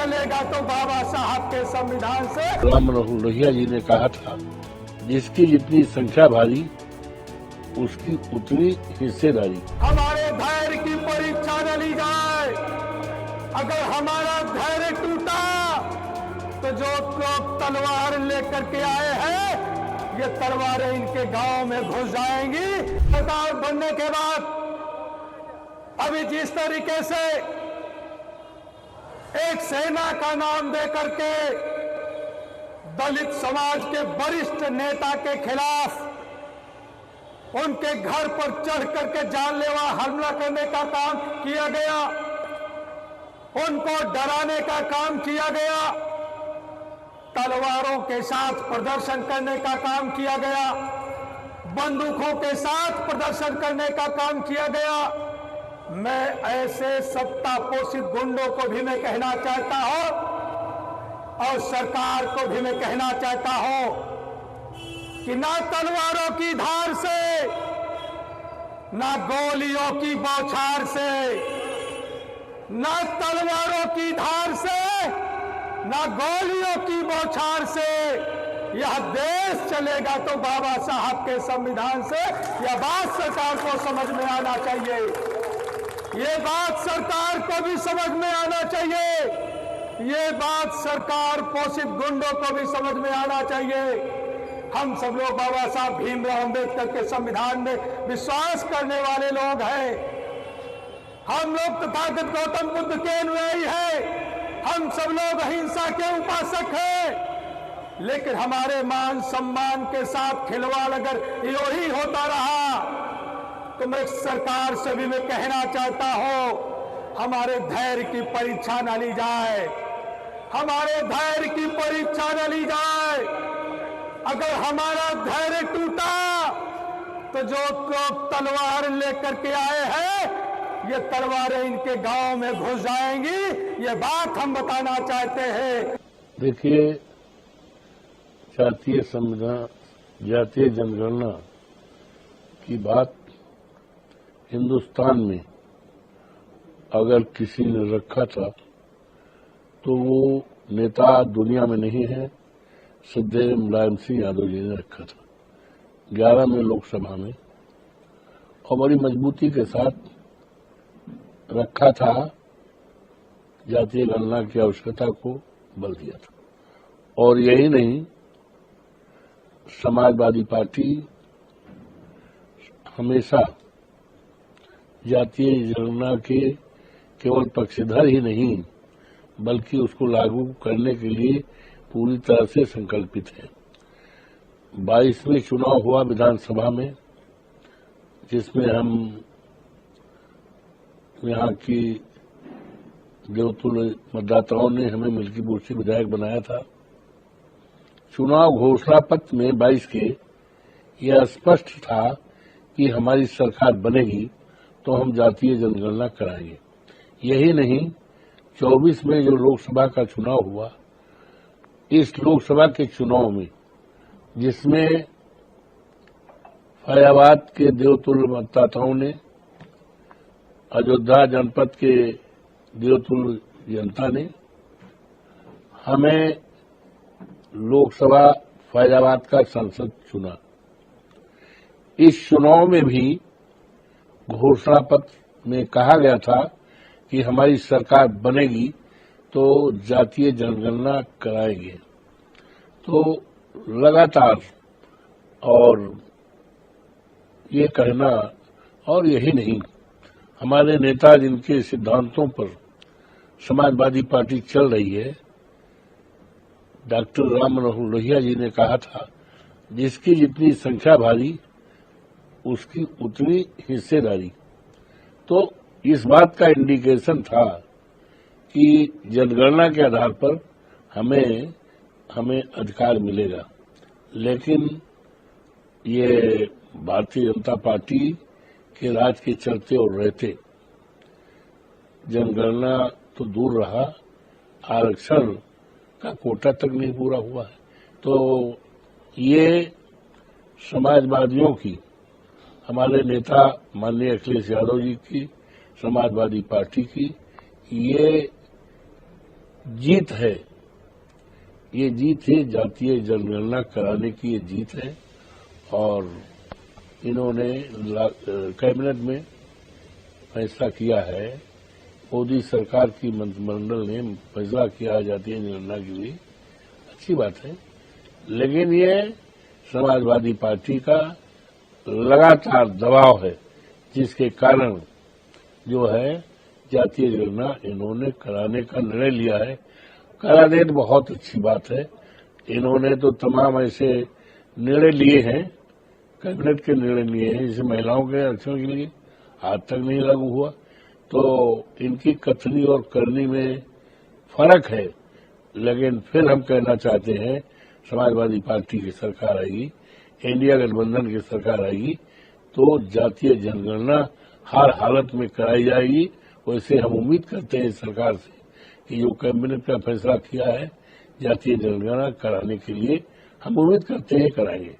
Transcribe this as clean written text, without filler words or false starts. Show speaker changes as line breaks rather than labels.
चलेगा तो बाबा साहब के संविधान से।
राम मनोहर लोहिया जी ने कहा था, जिसकी जितनी संख्या भारी उसकी उतनी हिस्सेदारी।
हमारे धैर्य की परीक्षा न ली जाए। अगर हमारा धैर्य टूटा तो जो लोग तलवार लेकर के आए हैं, ये तलवारें इनके गांव में घुस जाएंगी। सरकार बनने के बाद अभी जिस तरीके से एक सेना का नाम दे करके दलित समाज के वरिष्ठ नेता के खिलाफ उनके घर पर चढ़ करके जानलेवा हमला करने का काम किया गया, उनको डराने का काम किया गया, तलवारों के साथ प्रदर्शन करने का काम किया गया, बंदूकों के साथ प्रदर्शन करने का काम किया गया। मैं ऐसे सत्ता पोषित गुंडों को भी मैं कहना चाहता हूं और सरकार को भी मैं कहना चाहता हूं कि ना तलवारों की धार से, ना गोलियों की बौछार से, ना तलवारों की धार से, ना गोलियों की बौछार से यह देश चलेगा तो बाबा साहब के संविधान से। यह बात सरकार को समझ में आना चाहिए। ये बात सरकार को भी समझ में आना चाहिए। ये बात सरकार पोषित गुंडों को भी समझ में आना चाहिए। हम सब लोग बाबा साहब भीमराव अम्बेडकर के संविधान में विश्वास करने वाले लोग हैं। हम लोग तथागत गौतम बुद्ध के अनुयायी हैं। हम सब लोग अहिंसा के उपासक हैं। लेकिन हमारे मान सम्मान के साथ खिलवाड़ अगर यो ही होता रहा तो मैं सरकार से भी मैं कहना चाहता हूं, हमारे धैर्य की परीक्षा न ली जाए। हमारे धैर्य की परीक्षा न ली जाए। अगर हमारा धैर्य टूटा तो जो लोग तलवार लेकर के आए हैं, ये तलवारें इनके गांव में घुस जाएंगी। ये बात हम बताना चाहते हैं।
देखिए, जातीय संविधान, जातीय जनगणना की बात हिंदुस्तान में अगर किसी ने रखा था तो वो नेता दुनिया में नहीं है, सदैव मुलायम सिंह यादव जी ने रखा था 11 में लोकसभा में, और बड़ी मजबूती के साथ रखा था। जातीय गणना की आवश्यकता को बल दिया था। और यही नहीं, समाजवादी पार्टी हमेशा जातीय जनगणना के केवल पक्षधर ही नहीं बल्कि उसको लागू करने के लिए पूरी तरह से संकल्पित है। 22वें चुनाव हुआ विधानसभा में, जिसमें हम यहाँ की देवतुल्य मतदाताओं ने हमें मिल्कीपुर से विधायक बनाया था। चुनाव घोषणा पत्र में 22 के यह स्पष्ट था कि हमारी सरकार बनेगी तो हम जातीय जनगणना कराएंगे। यही नहीं, 24 में जो लोकसभा का चुनाव हुआ, इस लोकसभा के चुनाव में जिसमें फैजाबाद के देवतुल्य मतदाताओं ने, अयोध्या जनपद के देवतुल्य जनता ने हमें लोकसभा फैजाबाद का सांसद चुना। इस चुनाव में भी घोषणा पत्र में कहा गया था कि हमारी सरकार बनेगी तो जातीय जनगणना कराएंगे। तो लगातार और ये कहना, और यही नहीं, हमारे नेता जिनके सिद्धांतों पर समाजवादी पार्टी चल रही है, डॉक्टर राम मनोहर लोहिया जी ने कहा था, जिसकी जितनी संख्या भारी उसकी उतनी हिस्सेदारी। तो इस बात का इंडिकेशन था कि जनगणना के आधार पर हमें अधिकार मिलेगा। लेकिन ये भारतीय जनता पार्टी के राज के चलते और रहते जनगणना तो दूर रहा, आरक्षण का कोटा तक नहीं पूरा हुआ है। तो ये समाजवादियों की, हमारे नेता माननीय अखिलेश यादव जी की, समाजवादी पार्टी की ये जीत है, ये जीत है जातीय जनगणना कराने की, ये जीत है। और इन्होंने कैबिनेट में फैसला किया है, मोदी सरकार की मंत्रिमंडल ने फैसला किया जातीय जनगणना के लिए, अच्छी बात है। लेकिन ये समाजवादी पार्टी का लगातार दबाव है, जिसके कारण जो है जातीय जनगणना इन्होंने कराने का निर्णय लिया है। करा दे तो बहुत अच्छी बात है। इन्होंने तो तमाम ऐसे निर्णय लिए हैं, कैबिनेट के निर्णय लिए हैं, जैसे महिलाओं के आरक्षण के लिए आज तक नहीं लागू हुआ। तो इनकी कथनी और करनी में फर्क है। लेकिन फिर हम कहना चाहते हैं, समाजवादी पार्टी की सरकार आएगी, इंडिया गठबंधन की सरकार आएगी, तो जातीय जनगणना हर हालत में कराई जाएगी। वैसे हम उम्मीद करते हैं सरकार से कि जो कैबिनेट का फैसला किया है जातीय जनगणना कराने के लिए, हम उम्मीद करते हैं कराएंगे।